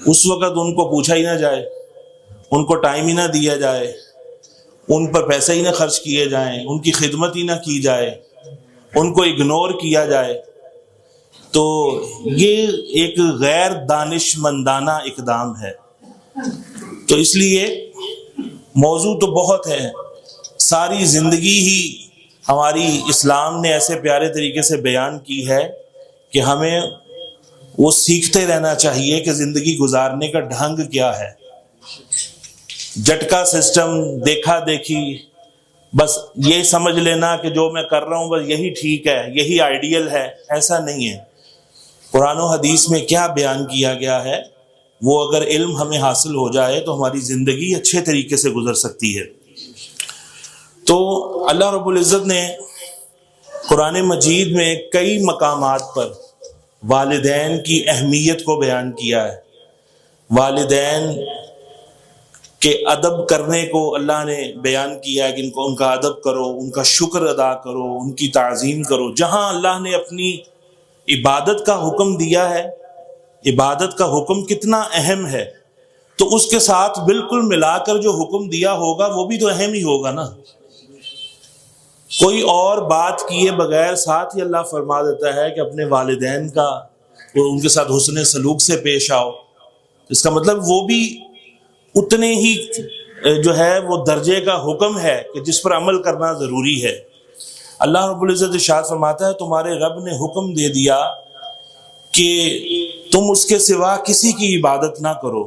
اس وقت ان کو پوچھا ہی نہ جائے، ان کو ٹائم ہی نہ دیا جائے، ان پر پیسے ہی نہ خرچ کیے جائیں، ان کی خدمت ہی نہ کی جائے، ان کو اگنور کیا جائے، تو یہ ایک غیر دانش مندانہ اقدام ہے۔ تو اس لیے موضوع تو بہت ہے، ساری زندگی ہی ہماری اسلام نے ایسے پیارے طریقے سے بیان کی ہے کہ ہمیں وہ سیکھتے رہنا چاہیے کہ زندگی گزارنے کا ڈھنگ کیا ہے۔ جٹکا سسٹم، دیکھا دیکھی، بس یہ سمجھ لینا کہ جو میں کر رہا ہوں بس یہی ٹھیک ہے، یہی آئیڈیل ہے، ایسا نہیں ہے۔ قرآن و حدیث میں کیا بیان کیا گیا ہے، وہ اگر علم ہمیں حاصل ہو جائے تو ہماری زندگی اچھے طریقے سے گزر سکتی ہے۔ تو اللہ رب العزت نے قرآن مجید میں کئی مقامات پر والدین کی اہمیت کو بیان کیا ہے۔ والدین کے ادب کرنے کو اللہ نے بیان کیا ہے کہ ان کا ادب کرو، ان کا شکر ادا کرو، ان کی تعظیم کرو۔ جہاں اللہ نے اپنی عبادت کا حکم دیا ہے، عبادت کا حکم کتنا اہم ہے، تو اس کے ساتھ بالکل ملا کر جو حکم دیا ہوگا وہ بھی تو اہم ہی ہوگا نا۔ کوئی اور بات کیے بغیر ساتھ ہی اللہ فرما دیتا ہے کہ اپنے والدین کا ان کے ساتھ حسن سلوک سے پیش آؤ۔ اس کا مطلب وہ بھی اتنے ہی جو ہے وہ درجے کا حکم ہے کہ جس پر عمل کرنا ضروری ہے۔ اللہ رب العزت ارشاد فرماتا ہے تمہارے رب نے حکم دے دیا کہ تم اس کے سوا کسی کی عبادت نہ کرو،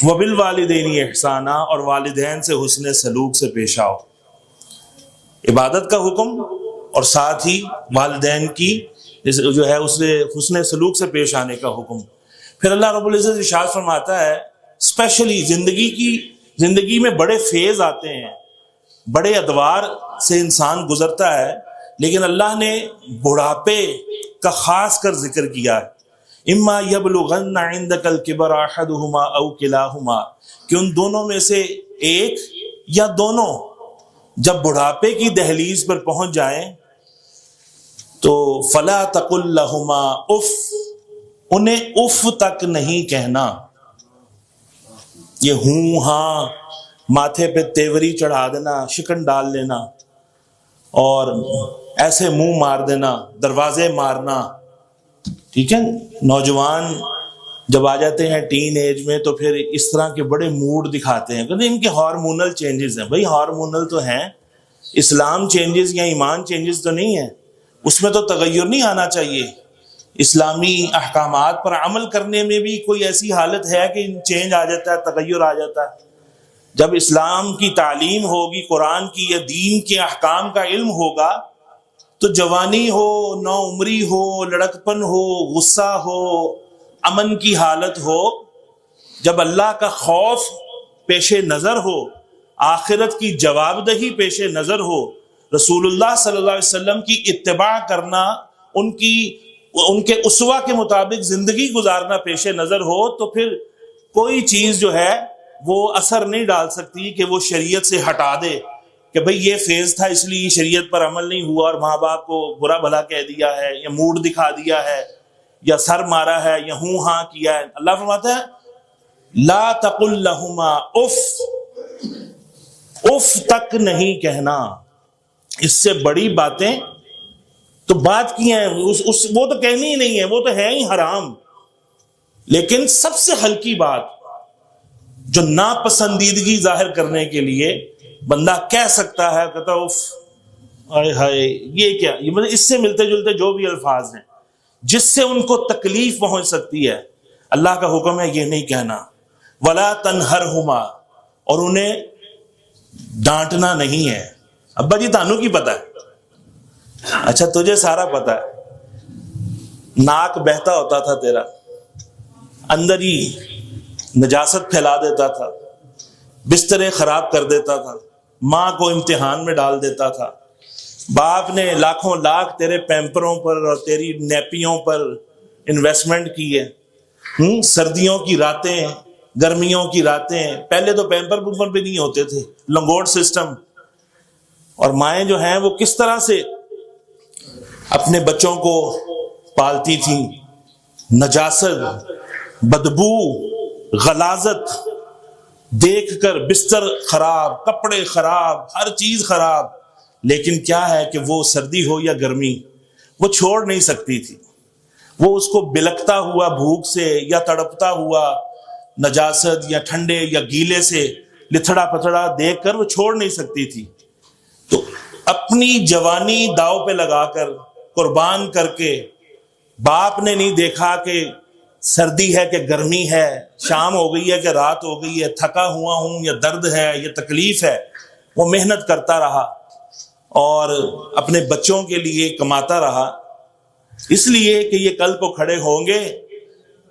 وبالوالدین احسانا، اور والدین سے حسن سلوک سے پیش آؤ۔ عبادت کا حکم اور ساتھ ہی والدین کی جو ہے اس سے حسن سلوک سے پیش آنے کا حکم۔ پھر اللہ رب العزت ارشاد فرماتا ہے اسپیشلی زندگی میں بڑے فیز آتے ہیں، بڑے ادوار سے انسان گزرتا ہے، لیکن اللہ نے بڑھاپے کا خاص کر ذکر کیا ہے۔ اما یبلغن عندک الکبر احدہما او کلاہما، کہ ان دونوں میں سے ایک یا دونوں جب بڑھاپے کی دہلیز پر پہنچ جائیں تو فلا تقل لہما اف، انہیں اف تک نہیں کہنا۔ یہ ہوں ہاں، ماتھے پہ تیوری چڑھا دینا، شکن ڈال لینا اور ایسے منہ مار دینا، دروازے مارنا، ٹھیک ہے۔ نوجوان جب آ جاتے ہیں ٹین ایج میں تو پھر اس طرح کے بڑے موڈ دکھاتے ہیں، کہتے ہیں ان کے ہارمونل چینجز ہیں۔ بھائی ہارمونل تو ہیں، اسلام چینجز یا ایمان چینجز تو نہیں ہے، اس میں تو تغیر نہیں آنا چاہیے۔ اسلامی احکامات پر عمل کرنے میں بھی کوئی ایسی حالت ہے کہ چینج آ جاتا ہے، تغیر آ جاتا ہے۔ جب اسلام کی تعلیم ہوگی، قرآن کی یا دین کے احکام کا علم ہوگا، تو جوانی ہو، نو عمری ہو، لڑکپن ہو، غصہ ہو، امن کی حالت ہو، جب اللہ کا خوف پیش نظر ہو، آخرت کی جواب دہی پیش نظر ہو، رسول اللہ صلی اللہ علیہ وسلم کی اتباع کرنا، ان کے اسوہ کے مطابق زندگی گزارنا پیش نظر ہو، تو پھر کوئی چیز جو ہے وہ اثر نہیں ڈال سکتی کہ وہ شریعت سے ہٹا دے کہ بھئی یہ فیز تھا اس لیے شریعت پر عمل نہیں ہوا اور ماں باپ کو برا بھلا کہہ دیا ہے یا موڈ دکھا دیا ہے یا سر مارا ہے یا ہوں ہاں کیا ہے۔ اللہ فرماتا ہے لا تقل لہما اف، اف تک نہیں کہنا۔ اس سے بڑی باتیں تو بات کی ہیں، وہ تو کہنی ہی نہیں ہے، وہ تو ہے ہی حرام۔ لیکن سب سے ہلکی بات جو ناپسندیدگی ظاہر کرنے کے لیے بندہ کہہ سکتا ہے، کہتا اف، ہائے ہائے، یہ کیا، یہ مطلب اس سے ملتے جلتے جو بھی الفاظ ہیں جس سے ان کو تکلیف پہنچ سکتی ہے، اللہ کا حکم ہے یہ نہیں کہنا۔ ولا تنہرہما، اور انہیں ڈانٹنا نہیں ہے۔ ابا جی تانوں کی پتہ ہے، اچھا تجھے سارا پتہ ہے، ناک بہتا ہوتا تھا تیرا، اندر ہی نجاست پھیلا دیتا تھا، بسترے خراب کر دیتا تھا، ماں کو امتحان میں ڈال دیتا تھا، باپ نے لاکھوں لاکھ تیرے پیمپروں پر اور تیری نیپیوں پر انویسٹمنٹ کی ہے، سردیوں کی راتیں، گرمیوں کی راتیں، پہلے تو پیمپر پومپر بھی نہیں ہوتے تھے، لنگوٹ سسٹم، اور مائیں جو ہیں وہ کس طرح سے اپنے بچوں کو پالتی تھیں، نجاست، بدبو، غلاظت دیکھ کر بستر خراب، کپڑے خراب، ہر چیز خراب، لیکن کیا ہے کہ وہ سردی ہو یا گرمی وہ چھوڑ نہیں سکتی تھی. وہ اس کو بلکتا ہوا بھوک سے یا تڑپتا ہوا نجاست یا ٹھنڈے یا گیلے سے لتھڑا پتھڑا دیکھ کر وہ چھوڑ نہیں سکتی تھی. تو اپنی جوانی داؤ پہ لگا کر قربان کر کے، باپ نے نہیں دیکھا کہ سردی ہے کہ گرمی ہے، شام ہو گئی ہے کہ رات ہو گئی ہے، تھکا ہوا ہوں یا درد ہے یا تکلیف ہے، وہ محنت کرتا رہا اور اپنے بچوں کے لیے کماتا رہا، اس لیے کہ یہ کل کو کھڑے ہوں گے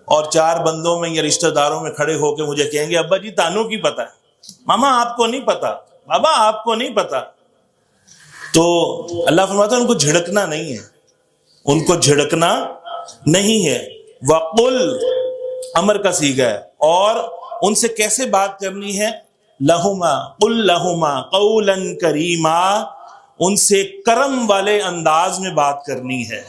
اور چار بندوں میں یا رشتہ داروں میں کھڑے ہو کے مجھے کہیں گے ابا جی تانوں کی پتہ ہے، ماما آپ کو نہیں پتا، بابا آپ کو نہیں پتا. تو اللہ فرماتا ہے ان کو جھڑکنا نہیں ہے، ان کو جھڑکنا نہیں ہے. وَقُلْ امر کا صیغہ ہے، اور ان سے کیسے بات کرنی ہے؟ لَهُمَا قُلْ لَهُمَا قَوْلًا كَرِيمًا، ان سے کرم والے انداز میں بات کرنی ہے،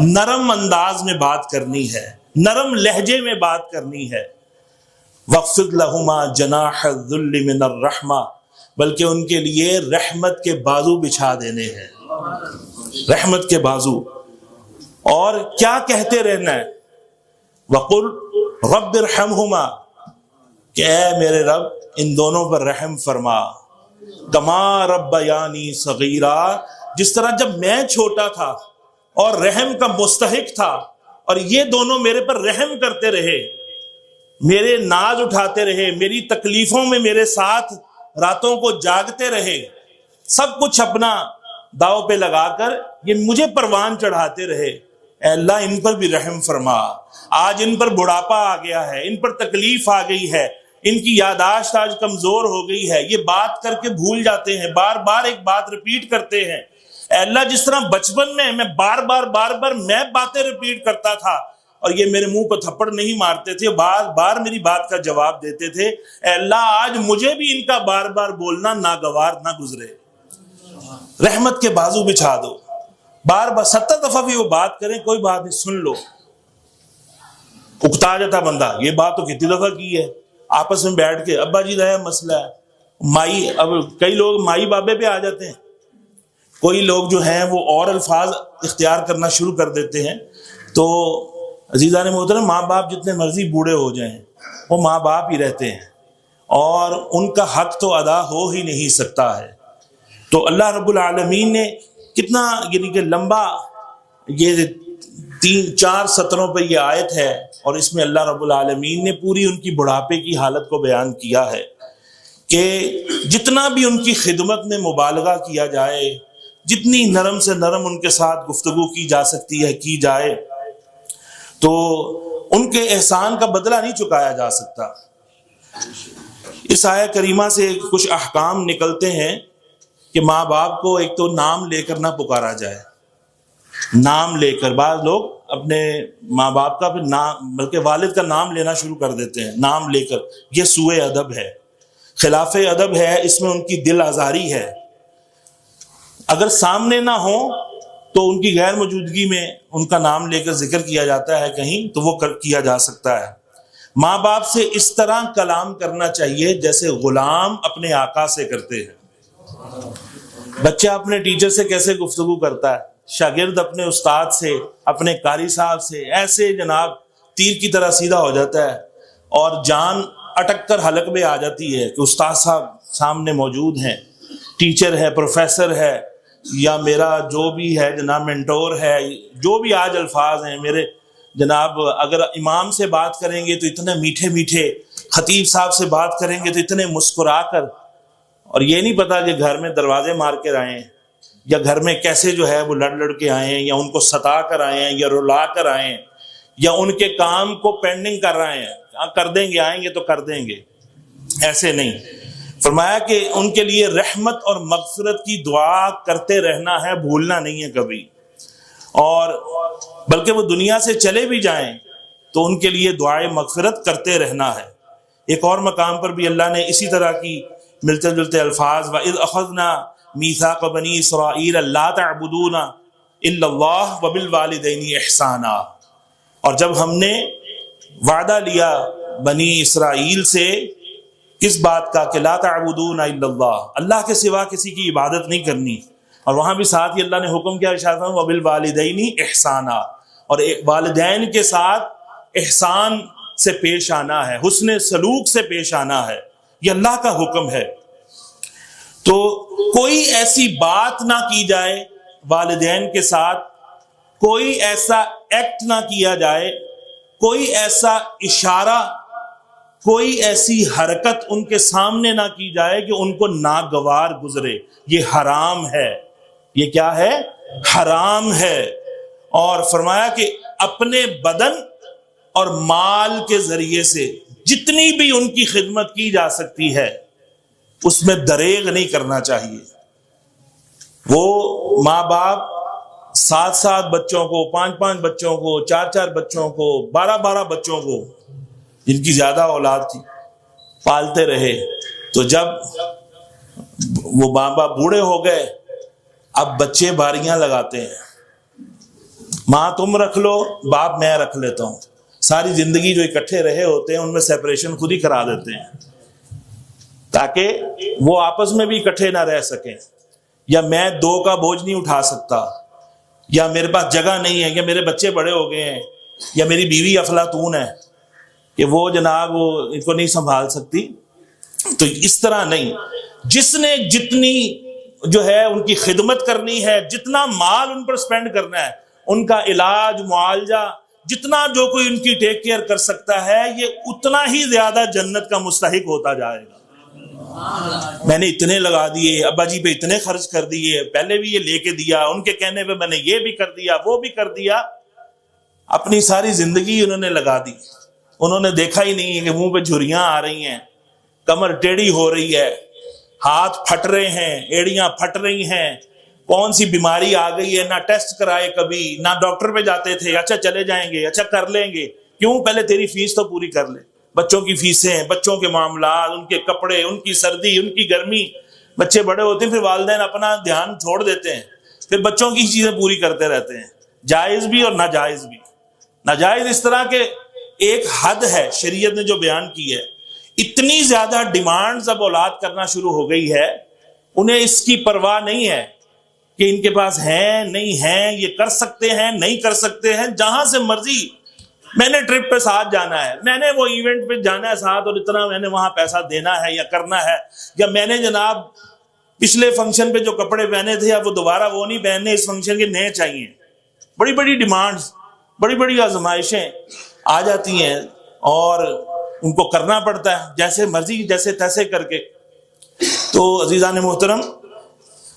نرم انداز میں بات کرنی ہے، نرم لہجے میں بات کرنی ہے. وَخْفِضْ لَهُمَا جَنَاحَ الذُّلِّ مِنَ الرَّحْمَةِ، بلکہ ان کے لیے رحمت کے بازو بچھا دینے ہیں، رحمت کے بازو. اور کیا کہتے رہنا ہے؟ وَقُلْ رَبِّ ارْحَمْهُمَا، کہ اے میرے رب ان دونوں پر رحم فرما، کما ربیانی صغیرا، جس طرح جب میں چھوٹا تھا اور رحم کا مستحق تھا اور یہ دونوں میرے پر رحم کرتے رہے، میرے ناز اٹھاتے رہے، میری تکلیفوں میں میرے ساتھ راتوں کو جاگتے رہے، سب کچھ اپنا داؤ پہ لگا کر یہ مجھے پروان چڑھاتے رہے. اے اللہ ان پر بھی رحم فرما. آج ان پر بڑھاپا آ گیا ہے، ان پر تکلیف آ گئی ہے، ان کی یاداشت آج کمزور ہو گئی ہے، یہ بات کر کے بھول جاتے ہیں، بار بار ایک بات ریپیٹ کرتے ہیں. اے اللہ جس طرح بچپن میں بار بار میں باتیں ریپیٹ کرتا تھا اور یہ میرے منہ پہ تھپڑ نہیں مارتے تھے، بار بار میری بات کا جواب دیتے تھے، اے اللہ آج مجھے بھی ان کا بار بار بولنا ناگوار نہ گزرے. رحمت کے بازو بچھا دو. بار بار 70 دفعہ بھی وہ بات کریں کوئی بات نہیں، سن لو. اکتا جاتا بندہ، یہ بات تو کتنی دفعہ کی ہے، آپس میں بیٹھ کے ابا جی رہے مسئلہ ہے، مائی، اب کئی لوگ مائی بابے پہ آ جاتے ہیں، کوئی لوگ جو ہیں وہ اور الفاظ اختیار کرنا شروع کر دیتے ہیں. تو عزیزان محترم، ماں باپ جتنے مرضی بوڑھے ہو جائیں وہ ماں باپ ہی رہتے ہیں اور ان کا حق تو ادا ہو ہی نہیں سکتا ہے. تو اللہ رب العالمین نے کتنا یعنی کہ لمبا، یہ 3-4 سطروں پہ یہ آیت ہے اور اس میں اللہ رب العالمین نے پوری ان کی بڑھاپے کی حالت کو بیان کیا ہے کہ جتنا بھی ان کی خدمت میں مبالغہ کیا جائے، جتنی نرم سے نرم ان کے ساتھ گفتگو کی جا سکتی ہے کی جائے، تو ان کے احسان کا بدلہ نہیں چکایا جا سکتا. اس آیہ کریمہ سے کچھ احکام نکلتے ہیں کہ ماں باپ کو ایک تو نام لے کر نہ پکارا جائے. نام لے کر، بعض لوگ اپنے ماں باپ کا پھر نام بلکہ والد کا نام لینا شروع کر دیتے ہیں، نام لے کر. یہ سوء ادب ہے، خلاف ادب ہے، اس میں ان کی دل آزاری ہے. اگر سامنے نہ ہو تو ان کی غیر موجودگی میں ان کا نام لے کر ذکر کیا جاتا ہے کہیں تو وہ کیا جا سکتا ہے. ماں باپ سے اس طرح کلام کرنا چاہیے جیسے غلام اپنے آقا سے کرتے ہیں. بچہ اپنے ٹیچر سے کیسے گفتگو کرتا ہے، شاگرد اپنے استاد سے، اپنے قاری صاحب سے ایسے جناب تیر کی طرح سیدھا ہو جاتا ہے اور جان اٹک کر حلق میں آ جاتی ہے کہ استاد صاحب سامنے موجود ہیں، ٹیچر ہے، پروفیسر ہے، یا میرا جو بھی ہے جناب مینٹور ہے، جو بھی آج الفاظ ہیں میرے جناب. اگر امام سے بات کریں گے تو اتنے میٹھے میٹھے، خطیب صاحب سے بات کریں گے تو اتنے مسکرا کر، اور یہ نہیں پتا کہ گھر میں دروازے مار کر آئے ہیں یا گھر میں کیسے جو ہے وہ لڑ کے آئے ہیں، یا ان کو ستا کر آئے ہیں، یا رلا کر آئے ہیں، یا ان کے کام کو پینڈنگ کر رہے ہیں، کر دیں گے، آئیں گے تو کر دیں گے. ایسے نہیں. فرمایا کہ ان کے لیے رحمت اور مغفرت کی دعا کرتے رہنا ہے، بھولنا نہیں ہے کبھی. اور بلکہ وہ دنیا سے چلے بھی جائیں تو ان کے لیے دعائے مغفرت کرتے رہنا ہے. ایک اور مقام پر بھی اللہ نے اسی طرح کی ملتے جلتے الفاظ، وَإِذْ أَخَذْنَا مِيثَاقَ بَنِي إِسْرَائِيلَ لَا تَعْبُدُونَ إِلَّا اللَّهَ وَبِالْوَالِدَيْنِ إِحْسَانًا، اور جب ہم نے وعدہ لیا بنی اسرائیل سے اس بات کا کہ لا تعبدون الا اللہ، اللہ کے سوا کسی کی عبادت نہیں کرنی، اور وہاں بھی ساتھ ہی اللہ نے حکم کیا ارشاد فرمایا وبالوالدین احسانا، اور والدین کے ساتھ احسان سے پیش آنا ہے، حسن سلوک سے پیش آنا ہے، یہ اللہ کا حکم ہے۔ تو کوئی ایسی بات نہ کی جائے والدین کے ساتھ، کوئی ایسا ایکٹ نہ کیا جائے، کوئی ایسا اشارہ، کوئی ایسی حرکت ان کے سامنے نہ کی جائے کہ ان کو ناگوار گزرے، یہ حرام ہے۔ یہ کیا ہے؟ حرام ہے۔ اور فرمایا کہ اپنے بدن اور مال کے ذریعے سے جتنی بھی ان کی خدمت کی جا سکتی ہے اس میں دریغ نہیں کرنا چاہیے۔ وہ ماں باپ 7 بچوں کو، 5 بچوں کو، 4 بچوں کو، 12 بچوں کو، جن کی زیادہ اولاد تھی، پالتے رہے، تو جب وہ ماں باپ بوڑھے ہو گئے اب بچے باریاں لگاتے ہیں، ماں تم رکھ لو، باپ میں رکھ لیتا ہوں، ساری زندگی جو اکٹھے رہے ہوتے ہیں ان میں سیپریشن خود ہی کرا دیتے ہیں تاکہ وہ آپس میں بھی اکٹھے نہ رہ سکیں، یا میں 2 کا بوجھ نہیں اٹھا سکتا، یا میرے پاس جگہ نہیں ہے، یا میرے بچے بڑے ہو گئے ہیں، یا میری بیوی افلاطون ہے کہ وہ جناب وہ ان کو نہیں سنبھال سکتی۔ تو اس طرح نہیں، جس نے جتنی جو ہے ان کی خدمت کرنی ہے، جتنا مال ان پر سپینڈ کرنا ہے، ان کا علاج معالجہ جتنا جو کوئی ان کی ٹیک کیئر کر سکتا ہے، یہ اتنا ہی زیادہ جنت کا مستحق ہوتا جائے گا۔ میں نے اتنے لگا دیے، ابا جی پہ اتنے خرچ کر دیے، پہلے بھی یہ لے کے دیا، ان کے کہنے پہ میں نے یہ بھی کر دیا، وہ بھی کر دیا، اپنی ساری زندگی انہوں نے لگا دی، انہوں نے دیکھا ہی نہیں ہے کہ منہ پہ جھریاں آ رہی ہیں، کمر ٹیڑھی ہو رہی ہے، ہاتھ پھٹ رہے ہیں، ایڑیاں پھٹ رہی ہیں، کون سی بیماری آ گئی ہے، نہ ٹیسٹ کرائے کبھی، نہ ڈاکٹر پہ جاتے تھے، اچھا چلے جائیں گے، اچھا کر لیں گے، کیوں؟ پہلے تیری فیس تو پوری کر لے، بچوں کی فیسیں، بچوں کے معاملات، ان کے کپڑے، ان کی سردی، ان کی گرمی، بچے بڑے ہوتے ہیں پھر والدین اپنا دھیان چھوڑ دیتے ہیں، پھر بچوں کی چیزیں پوری کرتے رہتے ہیں، جائز بھی اور ناجائز بھی۔ ناجائز اس طرح کے ایک حد ہے شریعت نے جو بیان کی ہے، اتنی زیادہ ڈیمانڈز اب اولاد کرنا شروع ہو گئی ہے، انہیں اس کی پرواہ نہیں ہے کہ ان کے پاس ہیں نہیں ہیں، یہ کر سکتے ہیں نہیں کر سکتے ہیں، جہاں سے مرضی، میں نے ٹرپ پہ ساتھ جانا ہے، میں نے وہ ایونٹ پہ جانا ہے ساتھ، اور اتنا میں نے وہاں پیسہ دینا ہے یا کرنا ہے، یا میں نے جناب پچھلے فنکشن پہ جو کپڑے پہنے تھے اب وہ دوبارہ وہ نہیں پہننے، اس فنکشن کے نئے چاہیے۔ بڑی بڑی ڈیمانڈز، بڑی بڑی آزمائشیں آ جاتی ہیں اور ان کو کرنا پڑتا ہے جیسے مرضی، جیسے تیسے کر کے۔ تو عزیزان محترم،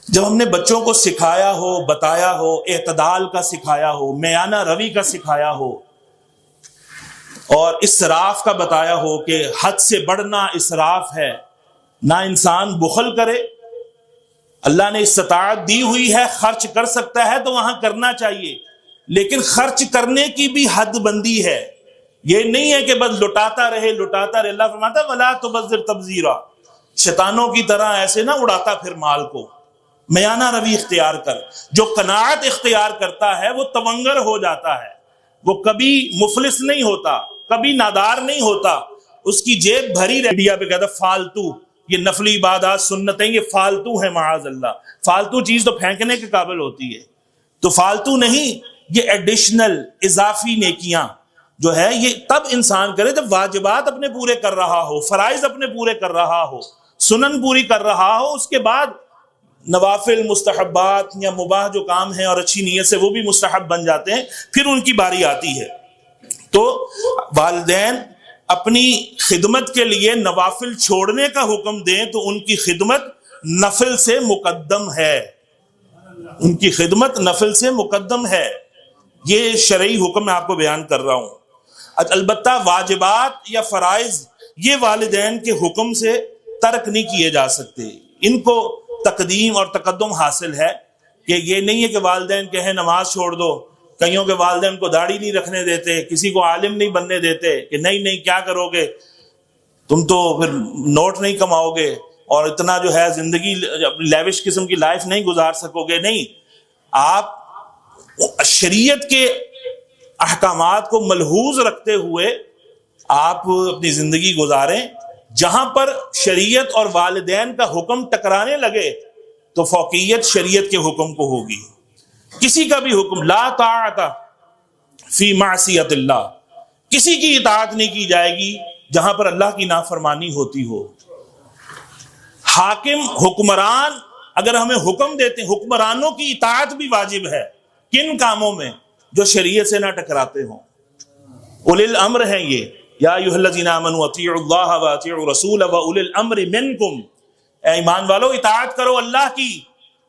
جب ہم نے بچوں کو سکھایا ہو، بتایا ہو، اعتدال کا سکھایا ہو، میانہ روی کا سکھایا ہو، اور اسراف کا بتایا ہو کہ حد سے بڑھنا اسراف ہے، نہ انسان بخل کرے، اللہ نے استطاعت دی ہوئی ہے، خرچ کر سکتا ہے تو وہاں کرنا چاہیے، لیکن خرچ کرنے کی بھی حد بندی ہے، یہ نہیں ہے کہ بس لٹاتا رہے لٹاتا رہے۔ اللہ فرماتا ہے وَلَا تُبَذِّرْ تَبْذِيرًا، شیطانوں کی طرح ایسے نہ اڑاتا پھر مال کو، میانہ روی اختیار کر۔ جو قناعت اختیار کرتا ہے وہ تونگر ہو جاتا ہے، وہ کبھی مفلس نہیں ہوتا، کبھی نادار نہیں ہوتا، اس کی جیب بھری رہتی ہے۔ پہ کہتا فالتو، یہ نفلی عبادات سنتیں یہ فالتو ہیں، معاذ اللہ، فالتو چیز تو پھینکنے کے قابل ہوتی ہے، تو فالتو نہیں، یہ ایڈیشنل اضافی نیکیاں جو ہے یہ تب انسان کرے جب واجبات اپنے پورے کر رہا ہو، فرائض اپنے پورے کر رہا ہو، سنن پوری کر رہا ہو، اس کے بعد نوافل، مستحبات یا مباح جو کام ہیں اور اچھی نیت سے وہ بھی مستحب بن جاتے ہیں، پھر ان کی باری آتی ہے۔ تو والدین اپنی خدمت کے لیے نوافل چھوڑنے کا حکم دیں تو ان کی خدمت نفل سے مقدم ہے، ان کی خدمت نفل سے مقدم ہے، یہ شرعی حکم میں آپ کو بیان کر رہا ہوں۔ البتہ واجبات یا فرائض یہ والدین کے حکم سے ترک نہیں کیے جا سکتے، ان کو تقدیم اور تقدم حاصل ہے، کہ یہ نہیں ہے کہ والدین کہیں نماز چھوڑ دو، کئیوں کے والدین کو داڑھی نہیں رکھنے دیتے، کسی کو عالم نہیں بننے دیتے کہ نہیں کیا کرو گے تم تو پھر نوٹ نہیں کماؤ گے اور اتنا جو ہے زندگی لیوش قسم کی لائف نہیں گزار سکو گے۔ نہیں، آپ شریعت کے احکامات کو ملحوظ رکھتے ہوئے آپ اپنی زندگی گزاریں جہاں پر شریعت اور والدین کا حکم ٹکرانے لگے تو فوقیت شریعت کے حکم کو ہوگی. کسی کا بھی حکم، لا طاعت فی معصیت اللہ، کسی کی اطاعت نہیں کی جائے گی جہاں پر اللہ کی نافرمانی ہوتی ہو. حاکم، حکمران اگر ہمیں حکم دیتے ہیں، حکمرانوں کی اطاعت بھی واجب ہے. کن کاموں میں؟ جو شریعت سے نہ ٹکراتے ہوں. اولی الامر ہیں یہ، یا ایھا الذین آمنوا اطیعوا اللہ واطیعوا الرسول واولی الامر منکم. اے ایمان والو، اطاعت کرو اللہ کی،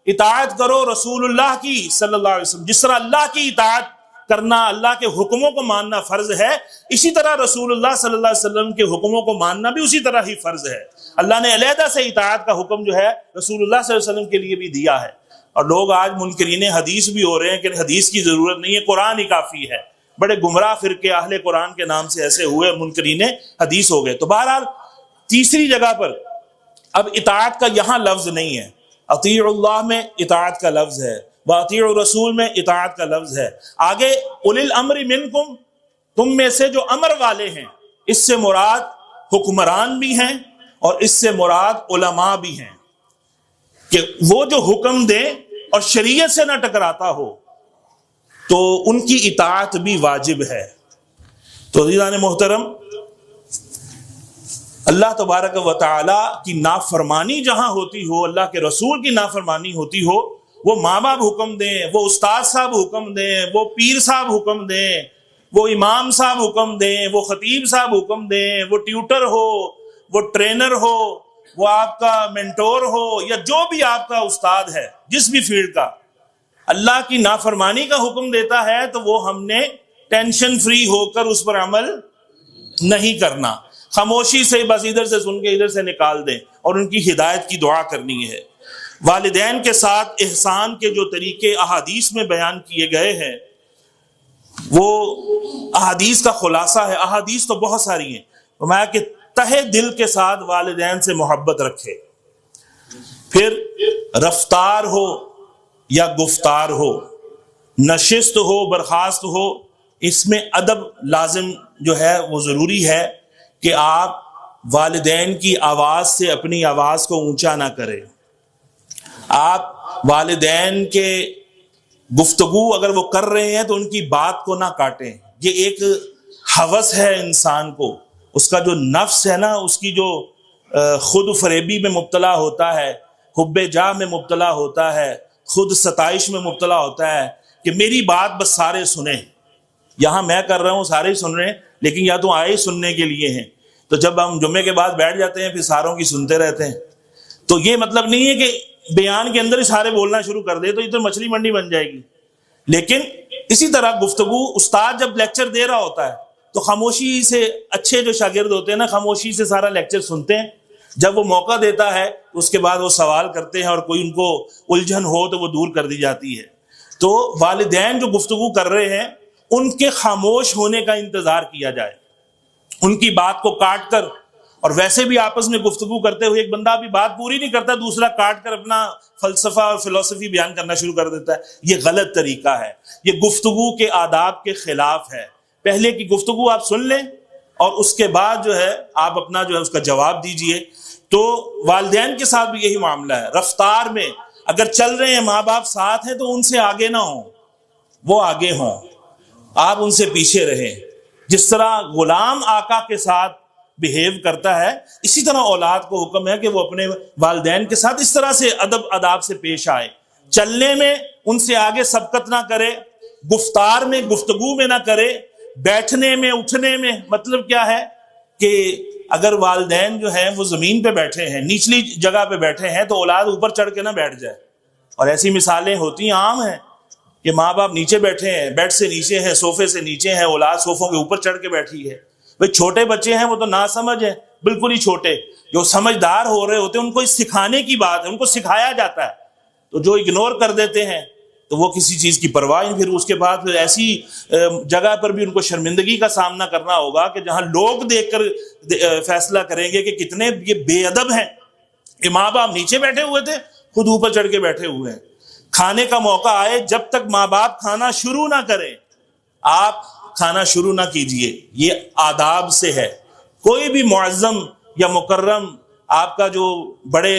اطاعت کرو رسول اللہ کی صلی اللہ علیہ وسلم. جس طرح اللہ کی اطاعت کرنا، اللہ کے حکموں کو ماننا فرض ہے، اسی طرح رسول اللہ صلی اللہ علیہ وسلم کے حکموں کو ماننا بھی اسی طرح ہی فرض ہے. اللہ نے علیحدہ سے اطاعت کا حکم جو ہے رسول اللہ صلی اللہ علیہ وسلم کے لیے بھی دیا ہے. اور لوگ آج منکرین حدیث بھی ہو رہے ہیں کہ حدیث کی ضرورت نہیں ہے، قرآن ہی کافی ہے. بڑے گمراہ فرقے اہل قرآن کے نام سے ایسے ہوئے اور منکرین حدیث ہو گئے. تو بہرحال تیسری جگہ پر اب اطاعت کا یہاں لفظ نہیں ہے. اطیعوا اللہ میں اطاعت کا لفظ ہے، واطیعوا الرسول میں اطاعت کا لفظ ہے. آگے اولی الامر منکم، تم میں سے جو امر والے ہیں، اس سے مراد حکمران بھی ہیں اور اس سے مراد علماء بھی ہیں، کہ وہ جو حکم دیں اور شریعت سے نہ ٹکراتا ہو تو ان کی اطاعت بھی واجب ہے. تو عزیزان محترم، اللہ تبارک و تعالی کی نافرمانی جہاں ہوتی ہو، اللہ کے رسول کی نافرمانی ہوتی ہو، وہ ماں باپ حکم دیں، وہ استاد صاحب حکم دیں، وہ پیر صاحب حکم دیں، وہ امام صاحب حکم دیں، وہ خطیب صاحب حکم دیں، وہ ٹیوٹر ہو، وہ ٹرینر ہو، وہ آپ کا مینٹور ہو، یا جو بھی آپ کا استاد ہے جس بھی فیلڈ کا، اللہ کی نافرمانی کا حکم دیتا ہے تو وہ ہم نے ٹینشن فری ہو کر اس پر عمل نہیں کرنا. خاموشی سے بس ادھر سے سن کے ادھر سے نکال دیں اور ان کی ہدایت کی دعا کرنی ہے. والدین کے ساتھ احسان کے جو طریقے احادیث میں بیان کیے گئے ہیں وہ احادیث کا خلاصہ ہے. احادیث تو بہت ساری ہیں، فرمایا کہ تہہ دل کے ساتھ والدین سے محبت رکھے. پھر رفتار ہو یا گفتار ہو، نشست ہو برخاست ہو، اس میں ادب لازم جو ہے وہ ضروری ہے کہ آپ والدین کی آواز سے اپنی آواز کو اونچا نہ کریں. آپ والدین کے گفتگو اگر وہ کر رہے ہیں تو ان کی بات کو نہ کاٹیں. یہ ایک ہوس ہے انسان کو، اس کا جو نفس ہے نا، اس کی جو خود فریبی میں مبتلا ہوتا ہے، حب جاہ میں مبتلا ہوتا ہے، خود ستائش میں مبتلا ہوتا ہے کہ میری بات بس سارے سنیں. یہاں میں کر رہا ہوں سارے ہی سن رہے ہیں، لیکن یا تو آئے سننے کے لیے ہیں. تو جب ہم جمعے کے بعد بیٹھ جاتے ہیں پھر ساروں کی سنتے رہتے ہیں. تو یہ مطلب نہیں ہے کہ بیان کے اندر ہی سارے بولنا شروع کر دے تو یہ تو مچھلی منڈی بن جائے گی. لیکن اسی طرح گفتگو، استاد جب لیکچر دے رہا ہوتا ہے تو خاموشی سے، اچھے جو شاگرد ہوتے ہیں نا خاموشی سے سارا لیکچر سنتے ہیں. جب وہ موقع دیتا ہے اس کے بعد وہ سوال کرتے ہیں اور کوئی ان کو الجھن ہو تو وہ دور کر دی جاتی ہے. تو والدین جو گفتگو کر رہے ہیں ان کے خاموش ہونے کا انتظار کیا جائے، ان کی بات کو کاٹ کر. اور ویسے بھی آپس میں گفتگو کرتے ہوئے ایک بندہ بھی بات پوری نہیں کرتا، دوسرا کاٹ کر اپنا فلسفہ اور فلسفی بیان کرنا شروع کر دیتا ہے. یہ غلط طریقہ ہے، یہ گفتگو کے آداب کے خلاف ہے. پہلے کی گفتگو آپ سن لیں اور اس کے بعد جو ہے آپ اپنا جو ہے اس کا جواب دیجئے. تو والدین کے ساتھ بھی یہی معاملہ ہے. رفتار میں اگر چل رہے ہیں ماں باپ ساتھ ہیں تو ان سے آگے نہ ہوں، وہ آگے ہوں، آپ ان سے پیچھے رہیں. جس طرح غلام آقا کے ساتھ بہیو کرتا ہے، اسی طرح اولاد کو حکم ہے کہ وہ اپنے والدین کے ساتھ اس طرح سے ادب آداب سے پیش آئے. چلنے میں ان سے آگے سبقت نہ کرے، گفتار میں گفتگو میں نہ کرے، بیٹھنے میں اٹھنے میں. مطلب کیا ہے کہ اگر والدین جو ہیں وہ زمین پہ بیٹھے ہیں، نچلی جگہ پہ بیٹھے ہیں تو اولاد اوپر چڑھ کے نہ بیٹھ جائے. اور ایسی مثالیں ہوتی ہیں، عام ہیں کہ ماں باپ نیچے بیٹھے ہیں، بیڈ سے نیچے ہیں، صوفے سے نیچے ہیں، اولاد صوفوں کے اوپر چڑھ کے بیٹھی ہے. بھئی چھوٹے بچے ہیں وہ تو ناسمجھ ہیں، بالکل ہی چھوٹے. جو سمجھدار ہو رہے ہوتے ہیں ان کو سکھانے کی بات ہے، ان کو سکھایا جاتا ہے. تو جو اگنور کر دیتے ہیں تو وہ کسی چیز کی پرواہ نہیں. پھر اس کے بعد پھر ایسی جگہ پر بھی ان کو شرمندگی کا سامنا کرنا ہوگا کہ جہاں لوگ دیکھ کر فیصلہ کریں گے کہ کتنے یہ بے ادب ہیں کہ ماں باپ نیچے بیٹھے ہوئے تھے، خود اوپر چڑھ کے بیٹھے ہوئے ہیں. کھانے کا موقع آئے، جب تک ماں باپ کھانا شروع نہ کریں آپ کھانا شروع نہ کیجئے، یہ آداب سے ہے۔ کوئی بھی معظم یا مکرم آپ کا جو بڑے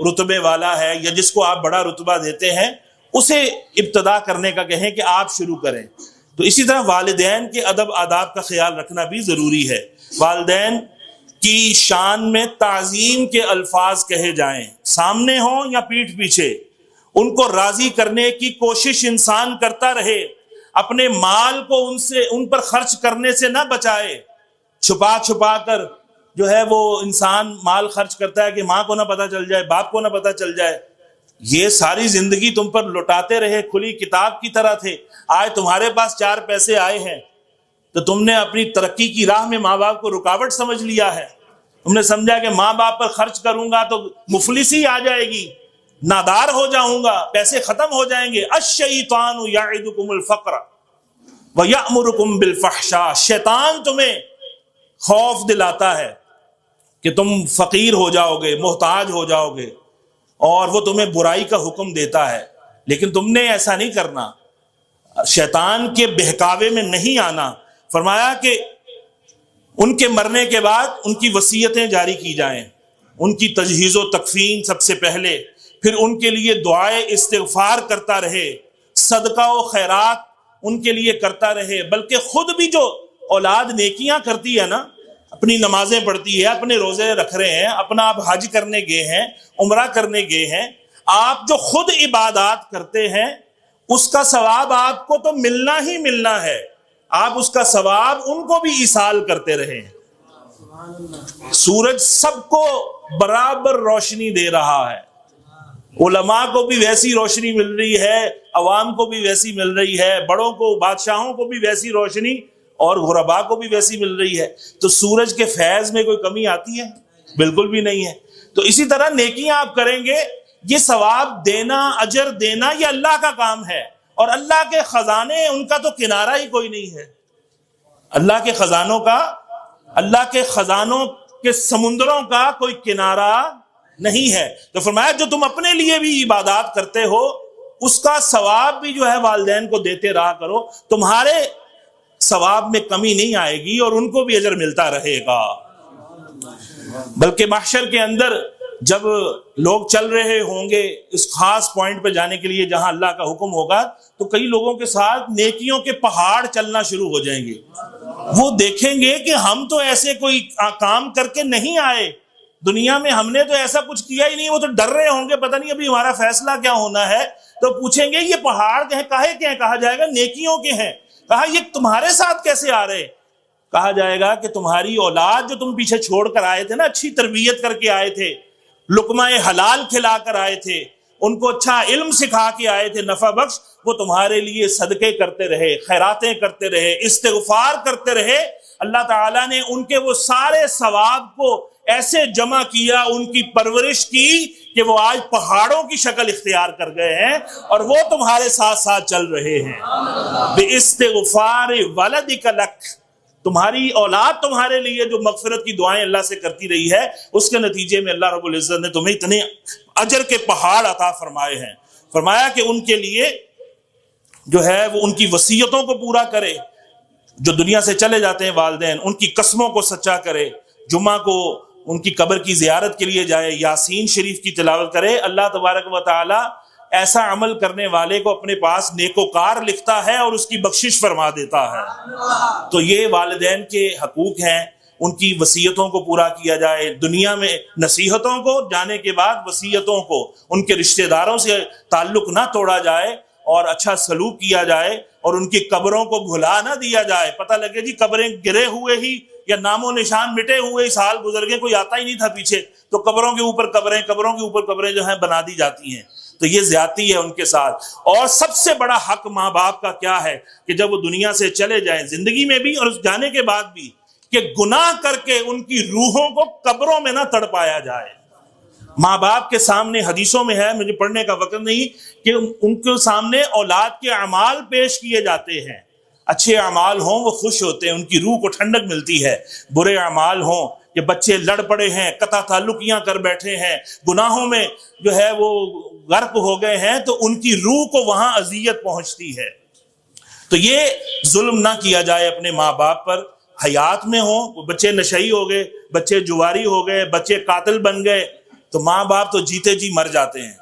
رتبے والا ہے یا جس کو آپ بڑا رتبہ دیتے ہیں، اسے ابتدا کرنے کا کہیں کہ آپ شروع کریں۔ تو اسی طرح والدین کے ادب آداب کا خیال رکھنا بھی ضروری ہے۔ والدین کی شان میں تعظیم کے الفاظ کہے جائیں، سامنے ہوں یا پیٹھ پیچھے، ان کو راضی کرنے کی کوشش انسان کرتا رہے، اپنے مال کو ان پر خرچ کرنے سے نہ بچائے، چھپا چھپا کر جو ہے وہ انسان مال خرچ کرتا ہے کہ ماں کو نہ پتہ چل جائے، باپ کو نہ پتہ چل جائے۔ یہ ساری زندگی تم پر لوٹاتے رہے، کھلی کتاب کی طرح تھے۔ آج تمہارے پاس 4 پیسے آئے ہیں تو تم نے اپنی ترقی کی راہ میں ماں باپ کو رکاوٹ سمجھ لیا ہے۔ تم نے سمجھا کہ ماں باپ پر خرچ کروں گا تو مفلسی آ جائے گی، نادار ہو جاؤں گا، پیسے ختم ہو جائیں گے۔ الشیطان یعدکم الفقر ویأمرکم بالفحشاء، شیطان تمہیں خوف دلاتا ہے کہ تم فقیر ہو جاؤ گے، محتاج ہو جاؤ گے، اور وہ تمہیں برائی کا حکم دیتا ہے، لیکن تم نے ایسا نہیں کرنا، شیطان کے بہکاوے میں نہیں آنا۔ فرمایا کہ ان کے مرنے کے بعد ان کی وصیتیں جاری کی جائیں، ان کی تجہیز و تکفین سب سے پہلے، پھر ان کے لیے دعائے استغفار کرتا رہے، صدقہ و خیرات ان کے لیے کرتا رہے، بلکہ خود بھی جو اولاد نیکیاں کرتی ہے نا، اپنی نمازیں پڑھتی ہے، اپنے روزے رکھ رہے ہیں، اپنا آپ حج کرنے گئے ہیں، عمرہ کرنے گئے ہیں، آپ جو خود عبادات کرتے ہیں اس کا ثواب آپ کو تو ملنا ہی ملنا ہے، آپ اس کا ثواب ان کو بھی ایصال کرتے رہے ہیں۔ سورج سب کو برابر روشنی دے رہا ہے، علماء کو بھی ویسی روشنی مل رہی ہے، عوام کو بھی ویسی مل رہی ہے، بڑوں کو، بادشاہوں کو بھی ویسی روشنی اور غرباء کو بھی ویسی مل رہی ہے۔ تو سورج کے فیض میں کوئی کمی آتی ہے؟ بالکل بھی نہیں ہے۔ تو اسی طرح نیکیاں آپ کریں گے، یہ ثواب دینا، اجر دینا، یہ اللہ کا کام ہے، اور اللہ کے خزانے، ان کا تو کنارہ ہی کوئی نہیں ہے۔ اللہ کے خزانوں کا، اللہ کے خزانوں کے سمندروں کا کوئی کنارہ نہیں ہے۔ تو فرمایا جو تم اپنے لیے بھی عبادات کرتے ہو اس کا ثواب بھی جو ہے والدین کو دیتے رہا کرو، تمہارے ثواب میں کمی نہیں آئے گی اور ان کو بھی اجر ملتا رہے گا۔ بلکہ محشر کے اندر جب لوگ چل رہے ہوں گے اس خاص پوائنٹ پہ جانے کے لیے جہاں اللہ کا حکم ہوگا، تو کئی لوگوں کے ساتھ نیکیوں کے پہاڑ چلنا شروع ہو جائیں گے۔ وہ دیکھیں گے کہ ہم تو ایسے کوئی کام کر کے نہیں آئے، دنیا میں ہم نے تو ایسا کچھ کیا ہی نہیں۔ وہ تو ڈر رہے ہوں گے، پتہ نہیں ابھی ہمارا فیصلہ کیا ہونا ہے۔ تو پوچھیں گے یہ پہاڑ کاہے کے ہیں؟ کہا جائے گا نیکیوں کے ہیں۔ کہا یہ تمہارے ساتھ کیسے آ رہے؟ کہا جائے گا کہ تمہاری اولاد جو تم پیچھے چھوڑ کر آئے تھے نا، اچھی تربیت کر کے آئے تھے، لقمہ حلال کھلا کر آئے تھے، ان کو اچھا علم سکھا کے آئے تھے نفع بخش، وہ تمہارے لیے صدقے کرتے رہے، خیراتیں کرتے رہے، استغفار کرتے رہے۔ اللہ تعالیٰ نے ان کے وہ سارے ثواب کو ایسے جمع کیا، ان کی پرورش کی کہ وہ آج پہاڑوں کی شکل اختیار کر گئے ہیں اور وہ تمہارے ساتھ ساتھ چل رہے ہیں۔ بِاِسْتِغْفَارِ وَلَدِكَ لَكَ، تمہاری اولاد تمہارے لیے جو مغفرت کی دعائیں اللہ سے کرتی رہی ہے، اس کے نتیجے میں اللہ رب العزت نے تمہیں اتنے اجر کے پہاڑ عطا فرمائے ہیں۔ فرمایا کہ ان کے لیے جو ہے وہ ان کی وصیتوں کو پورا کرے، جو دنیا سے چلے جاتے ہیں والدین، ان کی قسموں کو سچا کرے، جمعہ کو ان کی قبر کی زیارت کے لیے جائے، یاسین شریف کی تلاوت کرے۔ اللہ تبارک و تعالی ایسا عمل کرنے والے کو اپنے پاس نیکوکار لکھتا ہے اور اس کی بخشش فرما دیتا ہے۔ تو یہ والدین کے حقوق ہیں، ان کی وصیتوں کو پورا کیا جائے، دنیا میں نصیحتوں کو، جانے کے بعد وصیتوں کو، ان کے رشتہ داروں سے تعلق نہ توڑا جائے اور اچھا سلوک کیا جائے، اور ان کی قبروں کو بھلا نہ دیا جائے۔ پتہ لگے جی قبریں گرے ہوئے ہی یا نام و نشان مٹے ہوئے سال گزر گئے، کوئی آتا ہی نہیں تھا پیچھے، تو قبروں کے اوپر قبریں، قبروں کے اوپر قبریں جو ہیں بنا دی جاتی ہیں۔ تو یہ زیادتی ہے ان کے ساتھ۔ اور سب سے بڑا حق ماں باپ کا کیا ہے کہ جب وہ دنیا سے چلے جائیں، زندگی میں بھی اور اس جانے کے بعد بھی، کہ گناہ کر کے ان کی روحوں کو قبروں میں نہ تڑپایا جائے۔ ماں باپ کے سامنے حدیثوں میں ہے، مجھے پڑھنے کا وقت نہیں، کہ ان کے سامنے اولاد کے اعمال پیش کیے جاتے ہیں۔ اچھے اعمال ہوں وہ خوش ہوتے ہیں، ان کی روح کو ٹھنڈک ملتی ہے۔ برے اعمال ہوں کہ بچے لڑ پڑے ہیں، قطع تعلقیاں کر بیٹھے ہیں، گناہوں میں جو ہے وہ غرق ہو گئے ہیں، تو ان کی روح کو وہاں اذیت پہنچتی ہے۔ تو یہ ظلم نہ کیا جائے اپنے ماں باپ پر، حیات میں ہوں، بچے نشئی ہو گئے، بچے جواری ہو گئے، بچے قاتل بن گئے، تو ماں باپ تو جیتے جی مر جاتے ہیں،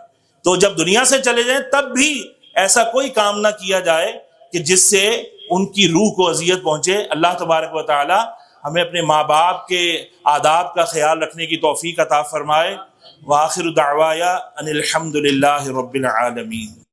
تو جب دنیا سے چلے جائیں تب بھی ایسا کوئی کام نہ کیا جائے کہ جس سے ان کی روح کو اذیت پہنچے۔ اللہ تبارک و تعالی ہمیں اپنے ماں باپ کے آداب کا خیال رکھنے کی توفیق عطا فرمائے۔ وآخر دعوایا ان الحمد للہ رب العالمین۔